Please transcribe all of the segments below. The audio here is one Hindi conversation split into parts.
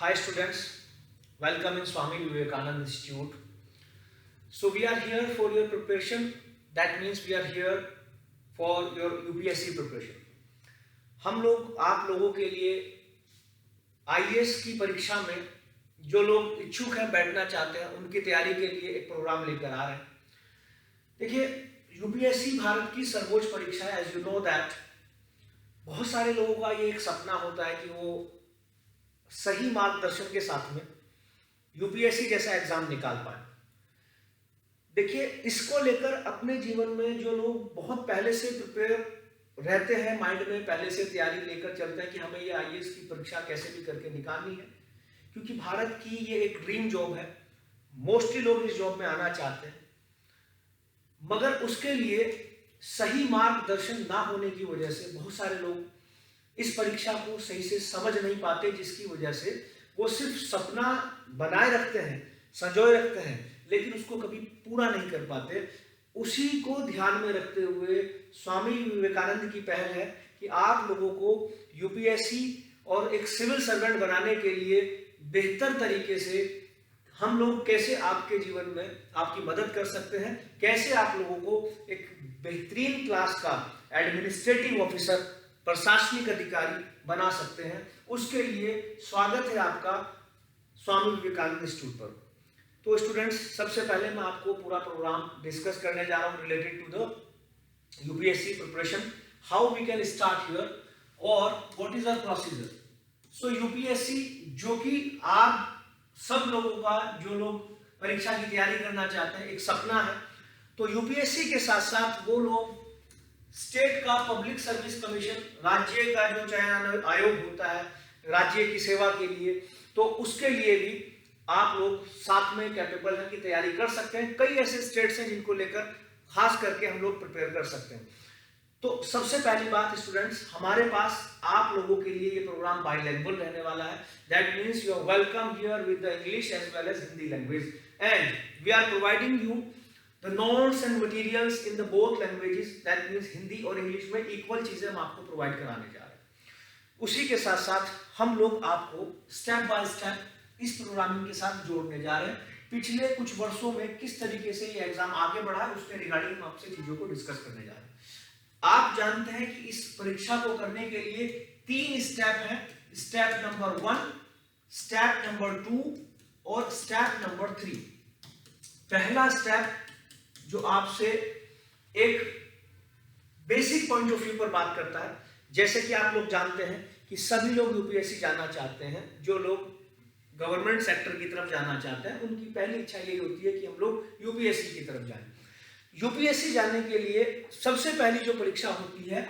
Hi students, welcome in Swami Vivekananda Institute. So we are here for your preparation. That means we are here for your UPSC preparation. हम लोग आप लोगों के लिए IAS की परीक्षा में जो लोग इच्छुक हैं बैठना चाहते हैं उनकी तैयारी के लिए एक प्रोग्राम लेकर आ रहे हैं। देखिए यूपीएससी भारत की सर्वोच्च परीक्षा है। एज यू नो दैट बहुत सारे लोगों का ये एक सपना होता है कि वो सही मार्गदर्शन के साथ में यूपीएससी जैसा एग्जाम निकाल पाए। देखिए इसको लेकर अपने जीवन में जो लोग बहुत पहले से प्रिपेयर रहते हैं, माइंड में पहले से तैयारी लेकर चलते हैं कि हमें ये आईएएस की परीक्षा कैसे भी करके निकालनी है, क्योंकि भारत की ये एक ड्रीम जॉब है। मोस्टली लोग इस जॉब में आना चाहते हैं, मगर उसके लिए सही मार्गदर्शन ना होने की वजह से बहुत सारे लोग इस परीक्षा को सही से समझ नहीं पाते, जिसकी वजह से वो सिर्फ सपना बनाए रखते हैं, संजोए रखते हैं, लेकिन उसको कभी पूरा नहीं कर पाते। उसी को ध्यान में रखते हुए स्वामी विवेकानंद की पहल है कि आप लोगों को यूपीएससी और एक सिविल सर्वेंट बनाने के लिए बेहतर तरीके से हम लोग कैसे आपके जीवन में आपकी मदद कर सकते हैं, कैसे आप लोगों को एक बेहतरीन क्लास का एडमिनिस्ट्रेटिव ऑफिसर, प्रशासनिक अधिकारी बना सकते हैं, उसके लिए स्वागत है आपका स्वामी विवेकानंद इंस्टीट्यूट पर। तो स्टूडेंट्स, सबसे पहले मैं आपको पूरा प्रोग्राम डिस्कस करने जा रहा हूं related to the UPSC preparation, how we can start here और what is our procedure. So UPSC जो कि आप सब लोगों का, जो लोग परीक्षा की तैयारी करना चाहते हैं, एक सपना है। तो यूपीएससी के साथ साथ वो लोग स्टेट का पब्लिक सर्विस कमीशन, राज्य का जो चयन आयोग होता है राज्य की सेवा के लिए, तो उसके लिए भी आप लोग साथ में कैपेबल हैं कि तैयारी कर सकते हैं। कई ऐसे स्टेट्स हैं जिनको लेकर खास करके हम लोग प्रिपेयर कर सकते हैं। तो सबसे पहली बात स्टूडेंट्स, हमारे पास आप लोगों के लिए ये प्रोग्राम बाइलैंग्वेज रहने वाला है। That means you are welcome here with the English as well as Hindi language, and we are providing you the notes and materials in the both languages. That means Hindi और इंग्लिश में इक्वल चीजें हम आपको प्रोवाइड कराने जा रहे हैं। उसी के साथ साथ हम लोग आपको स्टेप बाय स्टेप इस प्रोग्रामिंग के साथ जोड़ने जा रहे हैं। पिछले कुछ वर्षों में किस तरीके से ये एग्जाम आगे बढ़ा है उसके रिगार्डिंग हम आपसे चीजों को डिस्कस करने जा रहे हैं। आप जानते हैं कि इस परीक्षा को करने के लिए 3 स्टेप हैं। स्टेप नंबर 1, स्टेप नंबर 2 और स्टेप नंबर 3। पहला स्टेप जो आपसे एक बेसिक पॉइंट ऑफ व्यू पर बात करता है, जैसे कि आप लोग जानते हैं कि सभी लोग यूपीएससी जाना चाहते हैं। जो लोग गवर्नमेंट सेक्टर की तरफ जाना चाहते हैं उनकी पहली इच्छा यही होती है कि हम लोग यूपीएससी की तरफ जाएं। यूपीएससी जाने के लिए सबसे पहली जो परीक्षा होती है,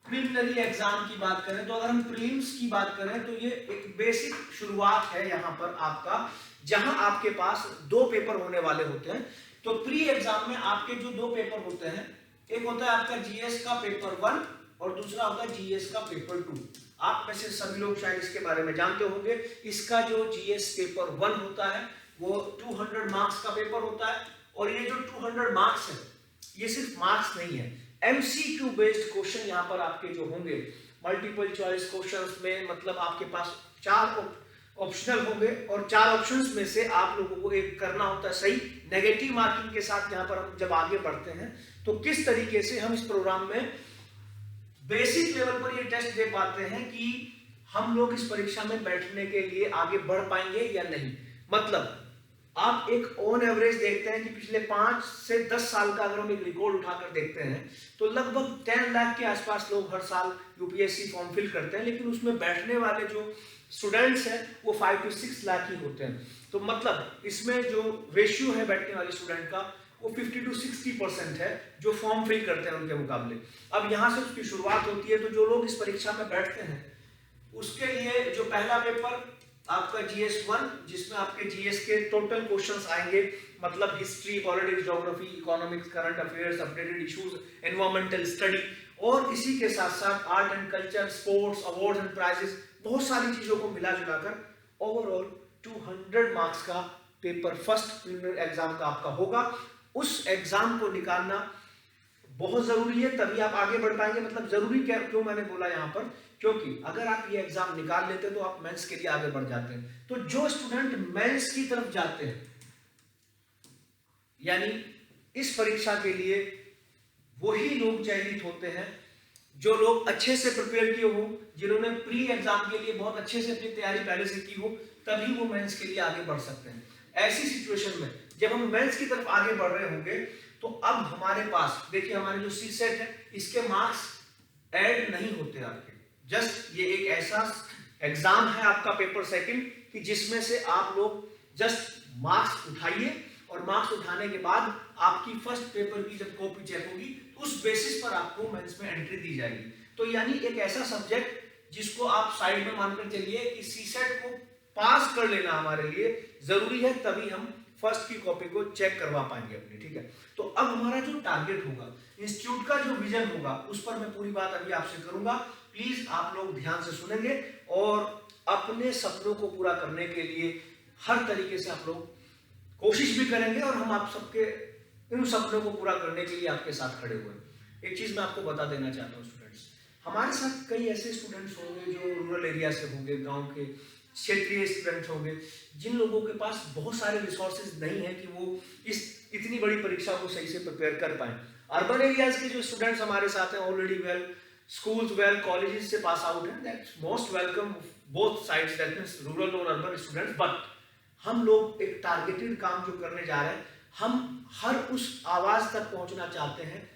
प्रीलिमिनरी एग्जाम की बात करें तो, अगर हम प्रीलिम्स की बात करें तो ये एक बेसिक शुरुआत है यहाँ पर आपका, जहां आपके पास 2 पेपर होने वाले होते हैं। तो प्री एग्जाम में आपके जो 2 पेपर होते हैं, एक होता है आपका जीएस का पेपर 1 और दूसरा होता है जीएस का पेपर 2। आप में से सभी लोग शायद इसके बारे में जानते होंगे। इसका जो जीएस पेपर 1 होता है वो 200 मार्क्स का पेपर होता है, और ये जो 200 मार्क्स है ये सिर्फ मार्क्स नहीं है, एमसीक्यू बेस्ड क्वेश्चन यहाँ पर आपके जो होंगे, मल्टीपल चॉइस क्वेश्चंस में, मतलब आपके पास 4 ऑप्शनल होंगे और 4 ऑप्शंस में से आप लोगों को एक करना होता है सही। नेगेटिव मार्किंग के साथ यहाँ पर हम जब आगे बढ़ते हैं तो किस तरीके से हम इस प्रोग्राम में बेसिक लेवल पर ये टेस्ट दे पाते हैं कि हम लोग इस परीक्षा में बैठने के लिए आगे बढ़ पाएंगे या नहीं। मतलब आप एक ऑन एवरेज देखते हैं कि पिछले 5 से 10 साल का अगर हम एक रिकॉर्ड उठाकर देखते हैं तो लगभग 10 लाख के आसपास लोग हर साल यूपीएससी फॉर्म फिल करते हैं, लेकिन उसमें बैठने वाले जो स्टूडेंट्स हैं वो 5 to 6 लाख ही होते हैं। तो मतलब इसमें जो रेशियो है बैठने वाले स्टूडेंट का वो 50 to 60% है जो फॉर्म फिल करते हैं उनके मुकाबले। अब यहाँ से उसकी शुरुआत होती है। तो जो लोग इस परीक्षा में बैठते हैं उसके लिए जो पहला पेपर आपका जीएस 1, जिसमें आपके जीएस के टोटल क्वेश्चंस आएंगे, मतलब history, politics, geography, economics, current affairs, updated issues, environmental study, और इसी के साथ साथ art and culture, sports, awards and prizes, बहुत सारी चीजों को मिला जुलाकर ओवरऑल 200 मार्क्स का पेपर फर्स्ट प्रीलिमिनरी एग्जाम का आपका होगा। उस एग्जाम को निकालना बहुत जरूरी है, तभी आप आगे बढ़ पाएंगे। मतलब जरूरी क्या, क्यों मैंने बोला यहाँ पर, क्योंकि अगर आप ये एग्जाम निकाल लेते तो आप मेंस के लिए आगे बढ़ जाते हैं। तो जो स्टूडेंट मेंस की तरफ जाते हैं, यानी इस परीक्षा के लिए वही लोग चयनित होते हैं जो लोग अच्छे से प्रिपेयर किए हो, जिन्होंने प्री एग्जाम के लिए बहुत अच्छे से अपनी तैयारी पहले से की हो, तभी वो मेंस के लिए आगे बढ़ सकते हैं। ऐसी सिचुएशन में जब हम मेंस की तरफ आगे बढ़ रहे होंगे तो अब हमारे पास देखिए, हमारे जो सी सेट है इसके मार्क्स ऐड नहीं होते आपके। जस्ट ये एक ऐसा एग्जाम है आपका पेपर सेकंड कि जिसमें से आप लोग जस्ट मार्क्स उठाइए, और मार्क्स उठाने के बाद आपकी फर्स्ट पेपर की जब कॉपी चेक होगी तो उस बेसिस पर आपको मेंस में एंट्री दी जाएगी। तो यानी एक ऐसा सब्जेक्ट जिसको आप साइड में मानकर चलिए कि सीसेट को पास कर लेना हमारे लिए जरूरी है, तभी हम फर्स्ट की कॉपी को चेक करवा पाएंगे अपनी। ठीक है, तो अब हमारा जो टारगेट होगा, इंस्टीट्यूट का जो विजन होगा, उस पर मैं पूरी बात अभी आपसे करूंगा। प्लीज आप लोग ध्यान से सुनेंगे और अपने सपनों को पूरा करने के लिए हर तरीके से आप लोग कोशिश भी करेंगे, और हम आप सबके इन सपनों को पूरा करने के लिए आपके साथ खड़े हुए हैं। एक चीज मैं आपको बता देना चाहता हूँ स्टूडेंट्स, हमारे साथ कई ऐसे स्टूडेंट्स होंगे जो रूरल एरिया से होंगे, गांव के क्षेत्रीय स्टूडेंट्स होंगे, जिन लोगों के पास बहुत सारे रिसोर्सेज नहीं है कि वो इस इतनी बड़ी परीक्षा को सही से प्रिपेयर कर पाए। अर्बन एरियाज के जो स्टूडेंट्स हमारे साथ हैं, already well schools well colleges से पास आउट हैं, that's most welcome both sides, that means rural और अर्बन स्टूडेंट्स। बट हम लोग एक टारगेटेड काम जो करने जा रहे हैं, हम हर उस आवाज तक पहुंचना चाहते हैं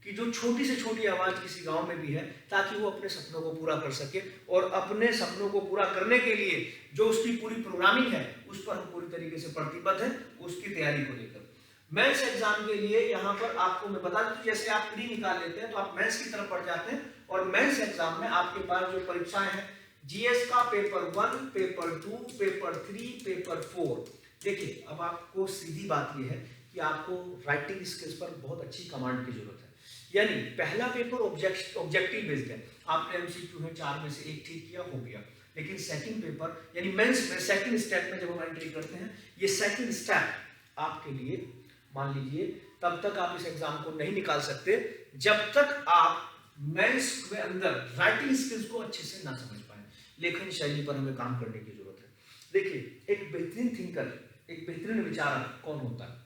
कि जो छोटी से छोटी आवाज किसी गांव में भी है, ताकि वो अपने सपनों को पूरा कर सके, और अपने सपनों को पूरा करने के लिए जो उसकी पूरी प्रोग्रामिंग है उस पर हम पूरी तरीके से प्रतिबद्ध हैं उसकी तैयारी को लेकर। मेंस एग्जाम के लिए यहाँ पर आपको मैं बता दूं, जैसे आप प्री निकाल लेते हैं तो आप मेंस की तरफ बढ़ जाते हैं, और मेंस एग्जाम में आपके पास जो परीक्षाएं हैं, जीएस का पेपर 1, पेपर 2, पेपर 3, पेपर 4। देखिए, अब आपको सीधी बात यह है कि आपको राइटिंग स्किल्स पर बहुत अच्छी कमांड की जरूरत है। यानी पहला पेपर ऑब्जेक्टिव बेस्ड है, आपने एमसीक्यू में 4 में से 1 ठीक किया, हो गया। लेकिन सेकंड पेपर यानी मेंस में सेकंड स्टेप में जब हम एंट्री करते हैं, ये सेकंड स्टेप आपके लिए, मान लीजिए, तब तक आप इस एग्जाम को नहीं निकाल सकते जब तक आप मेंस के अंदर राइटिंग स्किल्स को अच्छे से ना समझ पाए। लेखन शैली पर हमें काम करने की जरूरत है। देखिए, एक बेहतरीन थिंकर, एक बेहतरीन विचारक कौन होता है?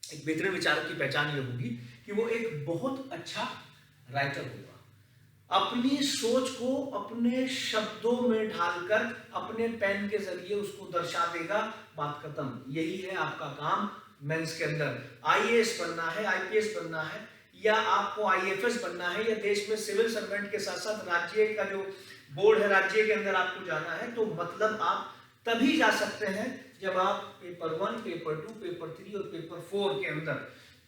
एक बेहतरीन विचारक की पहचान ये होगी कि वो एक बहुत अच्छा राइटर होगा, अपनी सोच को अपने शब्दों में ढालकर अपने पेन के जरिए उसको दर्शा देगा, बात खत्म। यही है आपका काम मेंस के अंदर। आईएएस बनना है, आईपीएस बनना है, या आपको आईएफएस बनना है, या देश में सिविल सर्वेंट के साथ साथ राज्य का जो बोर्ड है, राज्य के अंदर आपको जाना है, तो मतलब आप तभी जा सकते हैं जब आप पेपर 1, पेपर 2, पेपर 3 और पेपर 4 के अंदर,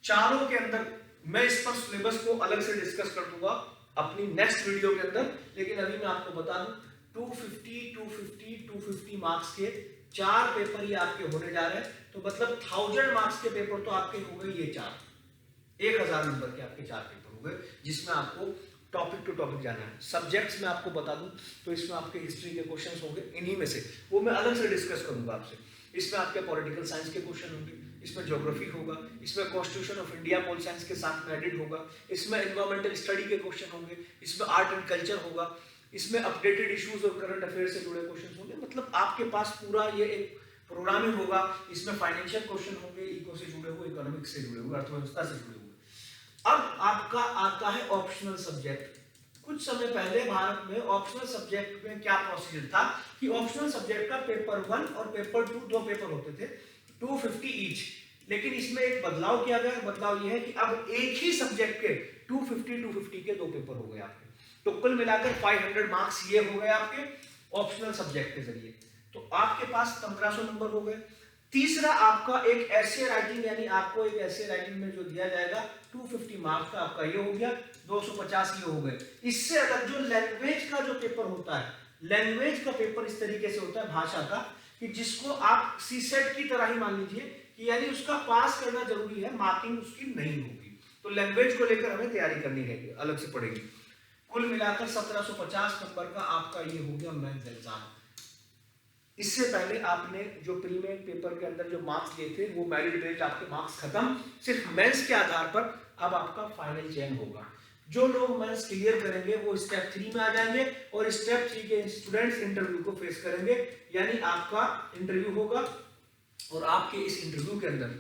चारों के अंदर, मैं इस पर सिलेबस को अलग से डिस्कस कर दूंगा अपनी नेक्स्ट वीडियो के अंदर। लेकिन अभी मैं आपको बता दूं, 250 मार्क्स के 4 पेपर ही आपके होने जा रहे हैं। तो मतलब 1000 मार्क्स के पेपर तो आपके हो गए, ये 4, 1000 नंबर के आपके 4 पेपर हो गए, जिसमें आपको टॉपिक टू टॉपिक जाना है। सब्जेक्ट्स में आपको बता दूं तो इसमें आपके हिस्ट्री के क्वेश्चंस होंगे, इन्हीं में से वो मैं अलग से डिस्कस करूंगा आपसे। इसमें आपके पॉलिटिकल साइंस के क्वेश्चन होंगे, इसमें ज्योग्राफी होगा, इसमें constitution of India pol science के साथ में एडिड होगा, इसमें एनवायरमेंटल स्टडी के क्वेश्चन होंगे, इसमें आर्ट एंड कल्चर होगा, इसमें अपडेटेड इश्यूज और करंट अफेयर से जुड़े क्वेश्चन होंगे। मतलब आपके पास पूरा ये एक प्रोग्रामिंग होगा। इसमें फाइनेंशियल क्वेश्चन होंगे, इको से जुड़े हुए, इकोनॉमिक्स से जुड़े हुए, अर्थव्यवस्था से जुड़े हुए। अब आपका आता है ऑप्शनल सब्जेक्ट। कुछ समय पहले भारत में ऑप्शनल सब्जेक्ट में क्या प्रोसीजर था कि ऑप्शनल सब्जेक्ट का पेपर 1 और पेपर 2 दो पेपर होते थे, 250 ईच। लेकिन इसमें एक बदलाव किया गया। बदलाव यह है कि अब एक ही सब्जेक्ट के 250 के 2 पेपर हो गए आपके। तो कुल मिलाकर 500 मार्क्स ये हो गए आपके ऑप्शनल सब्जेक्ट के जरिए। तो आपके पास 1500 नंबर हो गए। तीसरा आपका एक ऐसे राइटिंग, यानी आपको एक ऐसे राइटिंग में जो दिया जाएगा 250 मार्क्स का, आपका ये हो गया, 250 ये हो गए। इससे अलग जो लैंग्वेज का जो पेपर होता है, लैंग्वेज का पेपर इस तरीके से होता है भाषा का, कि जिसको आप सीसेट की तरह ही मान लीजिए कि यानी उसका पास करना जरूरी है, मार्किंग उसकी नहीं होगी। तो लैंग्वेज को लेकर हमें तैयारी करनी रहेगी, अलग से पड़ेगी। कुल मिलाकर 1750 नंबर का आपका ये हो गया मेंस एग्जाम। इससे पहले आपने जो प्री में पेपर के अंदर जो मार्क्स लिए थे वो मेरिट बेस्ड आपके मार्क्स खत्म, सिर्फ मेंस के आधार पर अब आपका फाइनल चयन होगा। जो लोग मेंस क्लियर करेंगे वो स्टेप 3 में आ जाएंगे और स्टेप 3 के स्टूडेंट्स इंटरव्यू को फेस करेंगे, यानी आपका इंटरव्यू होगा और आपके इस इंटरव्यू के अंदर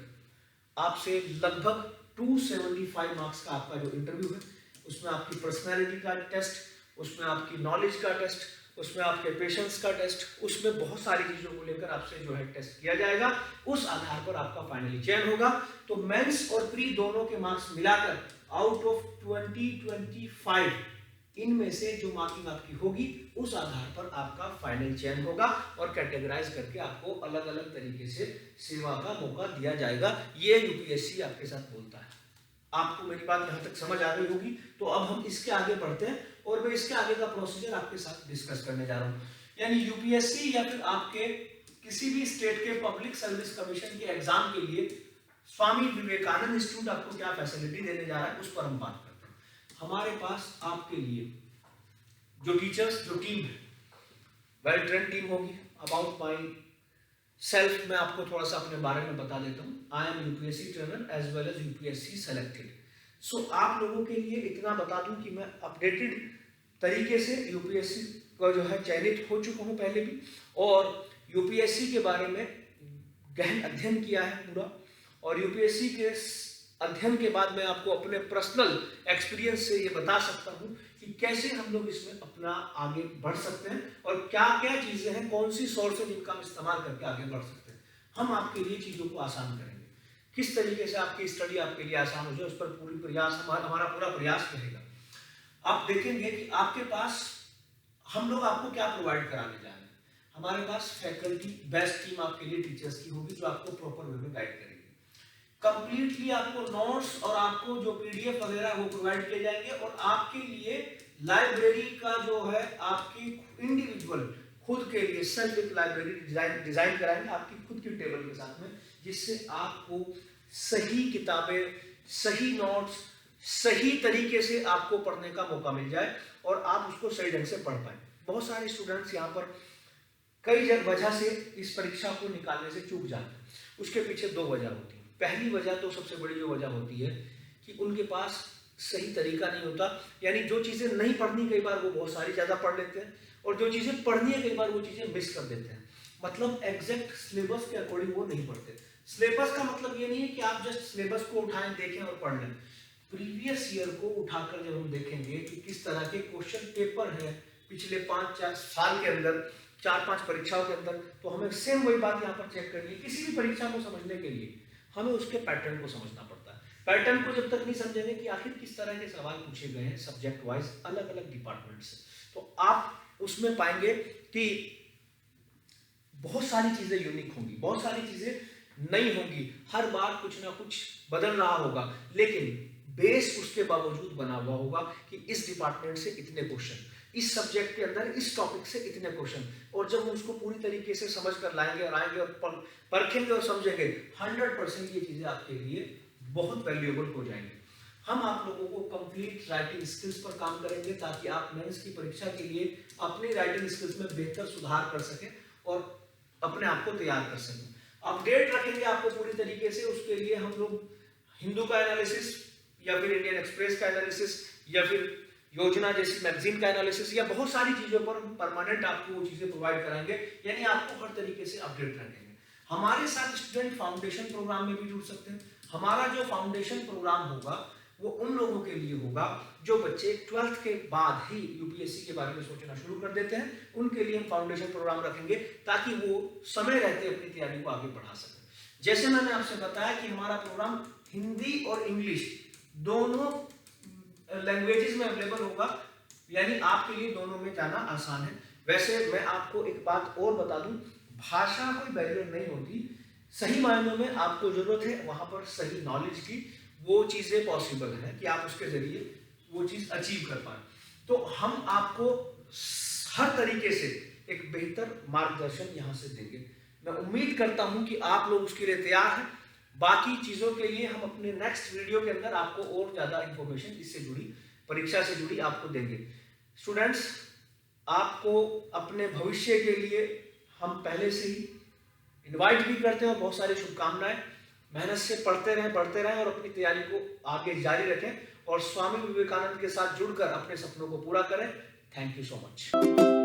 आपसे लगभग 275 मार्क्स का आपका जो इंटरव्यू है, उसमें आपकी पर्सनैलिटी का टेस्ट, उसमें आपकी नॉलेज का टेस्ट, उसमें आपके पेशेंस का टेस्ट, उसमें बहुत सारी चीजों को लेकर आपसे जो है टेस्ट किया जाएगा। उस आधार पर आपका फाइनली चयन होगा। तो मेंस और प्री दोनों के मार्क्स मिलाकर आउट ऑफ 2025 इनमें से जो मार्किंग आपकी होगी उस आधार पर आपका फाइनल चयन होगा और कैटेगराइज करके आपको अलग अलग तरीके से सेवा का मौका दिया जाएगा। ये यूपीएससी आपके साथ बोलता है। आपको मेरी बात यहां तक समझ आ गई होगी। तो अब हम इसके आगे बढ़ते हैं और मैं इसके आगे का प्रोसीजर आपके साथ डिस्कस करने जा रहा हूं। यानी यूपीएससी या फिर आपके किसी भी स्टेट के पब्लिक सर्विस कमीशन के एग्जाम के लिए स्वामी विवेकानंद इंस्टीट्यूट आपको क्या फैसिलिटी देने जा रहा है उस पर हम बात करते हैं। हमारे पास आपके लिए जो टीचर्स, जो टीम है, वेल ट्रेंड टीम होगी। अबाउट माई सेल्फ मैं आपको थोड़ा सा अपने बारे में बता देता हूँ। I am UPSC trainer as well as UPSC selected. So आप लोगों के लिए इतना बता दूं कि मैं अपडेटेड तरीके से यूपीएससी का जो है चयनित हो चुका हूँ पहले भी, और यूपीएससी के बारे में गहन अध्ययन किया है पूरा। और यूपीएससी के अध्ययन के बाद मैं आपको अपने पर्सनल एक्सपीरियंस से ये बता सकता हूँ कि कैसे हम लोग इसमें अपना आगे बढ़ सकते हैं और क्या क्या चीजें हैं, कौन सी सोर्स है जिनका हम इस्तेमाल करके आगे बढ़ सकते हैं। हम आपके लिए चीजों को आसान करेंगे, किस तरीके से आपकी स्टडी आपके लिए आसान हो जाए उस पर पूरी प्रयास हमारा पूरा प्रयास रहेगा। आप देखेंगे कि आपके पास हम लोग आपको क्या प्रोवाइड कराने जा रहे हैं। हमारे पास फैकल्टी, बेस्ट टीम आपके लिए टीचर्स की होगी जो आपको प्रॉपर वे में गाइड करेगी। कंप्लीटली आपको नोट्स और आपको जो पीडीएफ वगैरह वो प्रोवाइड किए जाएंगे और आपके लिए लाइब्रेरी का जो है आपकी इंडिविजुअल खुद के लिए सेल्फ एक लाइब्रेरी डिजाइन कराएंगे आपकी खुद की टेबल के साथ में, जिससे आपको सही किताबें, सही नोट्स, सही तरीके से आपको पढ़ने का मौका मिल जाए और आप उसको सही ढंग से पढ़ पाए। बहुत सारे स्टूडेंट्स यहाँ पर कई वजह से इस परीक्षा को निकालने से चूक जाते हैं। उसके पीछे दो वजह होती है। पहली वजह तो सबसे बड़ी जो वजह होती है कि उनके पास सही तरीका नहीं होता, यानी जो चीजें नहीं पढ़नी कई बार वो बहुत सारी ज्यादा पढ़ लेते हैं और जो चीजें पढ़नी है कई बार वो चीजें मिस कर देते हैं। मतलब एग्जैक्ट सिलेबस के अकॉर्डिंग वो नहीं पढ़ते। सिलेबस का मतलब ये नहीं है कि आप जस्ट सिलेबस को उठाएं, देखें और पढ़ लें। प्रीवियस ईयर को उठाकर जब हम देखेंगे कि किस तरह के क्वेश्चन पेपर है पिछले 5-4 साल के अंदर, 4-5 परीक्षाओं के अंदर, तो हमें सेम वही बात यहाँ पर चेक करनी है। किसी भी परीक्षा को समझने के लिए हमें उसके पैटर्न को समझना पड़ता है। पैटर्न को जब तक नहीं समझेंगे कि आखिर किस तरह के सवाल पूछे गए हैं सब्जेक्ट वाइज अलग अलग डिपार्टमेंट से, तो आप उसमें पाएंगे कि बहुत सारी चीजें यूनिक होंगी, बहुत सारी चीजें नई होंगी, हर बार कुछ ना कुछ बदल रहा होगा, लेकिन बेस उसके बावजूद बना हुआ होगा कि इस डिपार्टमेंट से इतने क्वेश्चन, इस सब्जेक्ट के अंदर इस टॉपिक से इतने क्वेश्चन, और जब हम उसको पूरी तरीके से समझ कर लाएंगे और आएंगे और परखेंगे और समझेंगे 100% ये चीजें आपके लिए बहुत वैल्यूएबल हो जाएंगी। हम आप लोगों को कंप्लीट राइटिंग स्किल्स पर काम करेंगे ताकि आप मेंस की परीक्षा के लिए अपनी राइटिंग स्किल्स में बेहतर सुधार कर सकें और अपने आप को तैयार कर सकें। अपडेट रखेंगे आपको पूरी तरीके से। उसके लिए हम लोग हिंदू का एनालिसिस या फिर इंडियन एक्सप्रेस का एनालिसिस या फिर योजना जैसी मैगजीन का एनालिसिस या बहुत सारी चीजों पर परमानेंट आपको वो चीजें प्रोवाइड कराएंगे, यानी आपको हर तरीके से अपडेट रखेंगे। हमारे साथ स्टूडेंट फाउंडेशन प्रोग्राम में भी जुड़ सकते हैं। हमारा जो फाउंडेशन प्रोग्राम होगा वो उन लोगों के लिए होगा जो बच्चे 12th के बाद ही यूपीएससी के बारे में सोचना शुरू कर देते हैं। उनके लिए हम फाउंडेशन प्रोग्राम रखेंगे ताकि वो समय रहते अपनी तैयारी को आगे बढ़ा सकें। जैसे मैंने आपसे बताया कि हमारा प्रोग्राम हिंदी और इंग्लिश दोनों लैंग्वेजेस में अवेलेबल होगा, यानी आपके लिए दोनों में जाना आसान है। वैसे मैं आपको एक बात और बता दूं, भाषा कोई बैरियर नहीं होती। सही मायनों में आपको जरूरत है वहां पर सही नॉलेज की, वो चीजें पॉसिबल है कि आप उसके जरिए वो चीज अचीव कर पाए। तो हम आपको हर तरीके से एक बेहतर मार्गदर्शन यहां से देंगे। मैं उम्मीद करता हूं कि आप लोग उसके लिए तैयार हैं। बाकी चीजों के लिए हम अपने नेक्स्ट वीडियो के अंदर आपको और ज्यादा इंफॉर्मेशन इससे जुड़ी, परीक्षा से जुड़ी आपको देंगे। स्टूडेंट्स, आपको अपने भविष्य के लिए हम पहले से ही इनवाइट भी करते हैं और बहुत सारी शुभकामनाएं। मेहनत से पढ़ते रहें और अपनी तैयारी को आगे जारी रखें और स्वामी विवेकानंद के साथ जुड़कर अपने सपनों को पूरा करें। Thank you so much.